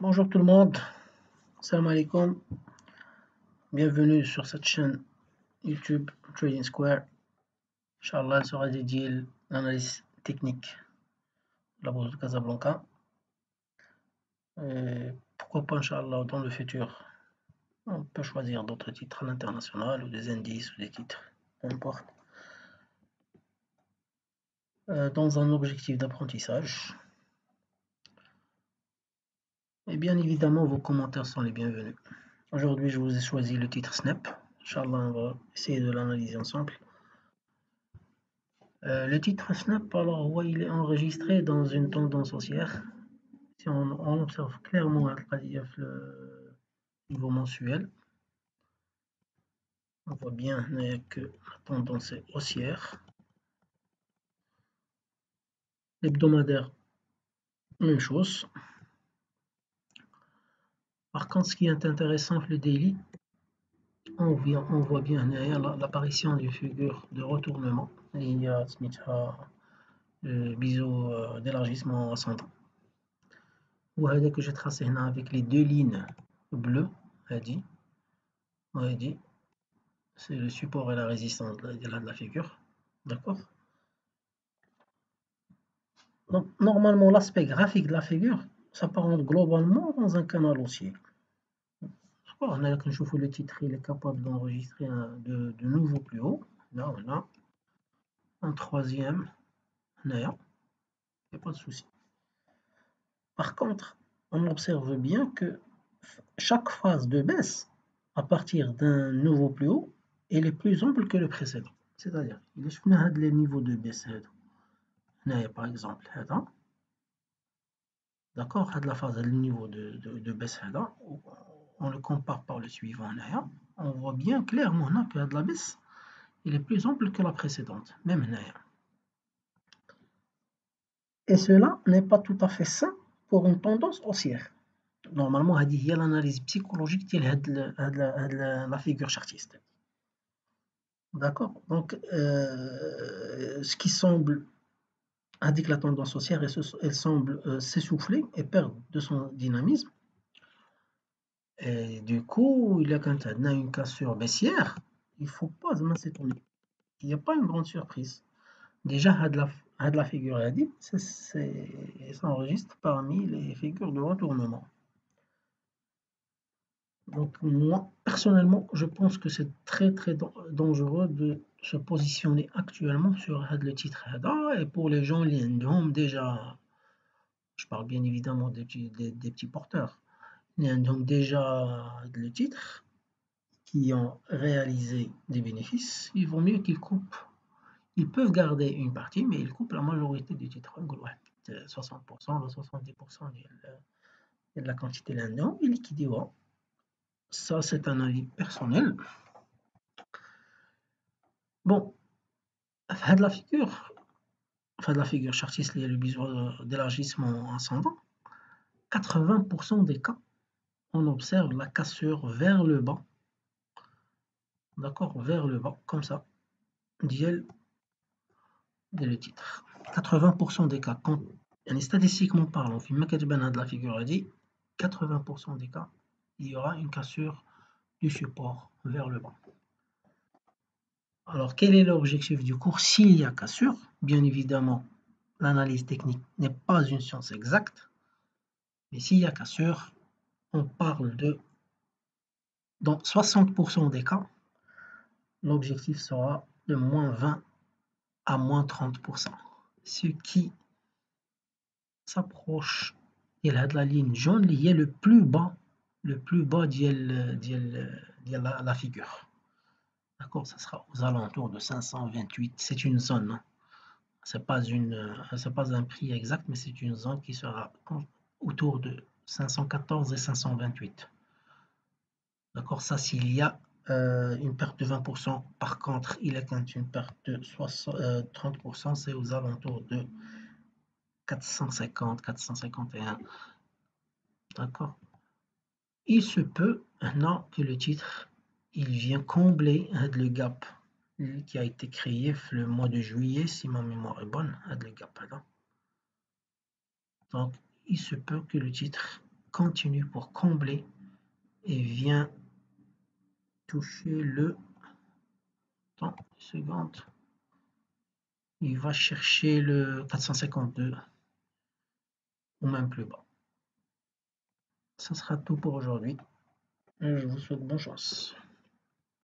Bonjour tout le monde, salam alaikum, bienvenue sur cette chaîne YouTube Trading Square. Inch'Allah, elle sera dédiée à l'analyse technique de la bourse de Casablanca. Et pourquoi pas, Inch'Allah, dans le futur, on peut choisir d'autres titres à l'international ou des indices ou des titres, peu importe. Dans un objectif d'apprentissage. Et bien évidemment, vos commentaires sont les bienvenus. Aujourd'hui, je vous ai choisi le titre Snap. Inch'Allah, on va essayer de l'analyser ensemble. Le titre Snap, alors, ouais, il est enregistré dans une tendance haussière. Si on observe clairement le niveau mensuel, on voit bien que la tendance est haussière. L'hebdomadaire, même chose. Par contre, ce qui est intéressant, le daily, on voit bien l'apparition d'une figure de retournement. Il y a le biseau d'élargissement ascendant. وهذا que j'ai tracé هنا avec les deux lignes bleues, c'est le support et la résistance de la figure, d'accord. Donc normalement l'aspect graphique de la figure s'apparente globalement dans un canal haussier. On a quand je vois le titre, il est capable d'enregistrer de nouveaux plus haut. Là on a un troisième, il n'y a pas de souci. Par contre, on observe bien que chaque phase de baisse à partir d'un nouveau plus haut, elle est plus ample que le précédent. C'est-à-dire, il y a les niveaux de baisse. Par exemple, d'accord, la phase, le niveau de baisse, on le compare par le suivant. On voit bien clairement que la baisse, il est plus ample que la précédente, même. Et cela n'est pas tout à fait sain pour une tendance haussière. Normalement, il y a l'analyse psychologique de la figure chartiste. D'accord. Donc, ce qui semble indique la tendance haussière, elle semble s'essouffler et perdre de son dynamisme. Et du coup, il y a quand on a une cassure baissière, il ne faut pas s'étonner. Il n'y a pas une grande surprise. Déjà, la figure ça s'enregistre parmi les figures de retournement. Donc moi, personnellement, je pense que c'est très dangereux de se positionner actuellement sur le titre. Et pour les gens, déjà, je parle bien évidemment des petits porteurs, donc déjà le titre, qui ont réalisé des bénéfices, il vaut mieux qu'ils coupent. Ils peuvent garder une partie, mais ils coupent la majorité du titre. 60%, 70% de la quantité là-dedans, et liquidé. Ça, c'est un avis personnel. Bon, de la figure chartiste, il y a le besoin d'élargissement ascendant. 80% des cas, on observe la cassure vers le bas. D'accord, vers le bas, comme ça. Diel de le titre. 80% des cas, quand statistiquement parlant, on fait de la figure a dit 80% des cas, il y aura une cassure du support vers le bas. Alors, quel est l'objectif du cours s'il y a cassure? Bien évidemment, l'analyse technique n'est pas une science exacte, mais s'il y a cassure, on parle dans 60% des cas, l'objectif sera de moins 20 à moins 30%, ce qui s'approche de la ligne jaune liée le plus bas de la figure. D'accord, ça sera aux alentours de 528, c'est une zone. C'est pas un prix exact, mais c'est une zone qui sera autour de 514 et 528. D'accord, ça s'il y a une perte de 20%. Par contre, il est quand une perte de 30%, c'est aux alentours de 450, 451. D'accord. Il se peut maintenant que le titre il vient combler le gap qui a été créé le mois de juillet, si ma mémoire est bonne, le gap. Donc, il se peut que le titre continue pour combler et vient toucher le... Attends, une seconde. Il va chercher le 452 ou même plus bas. Ça sera tout pour aujourd'hui. Je vous souhaite bonne chance.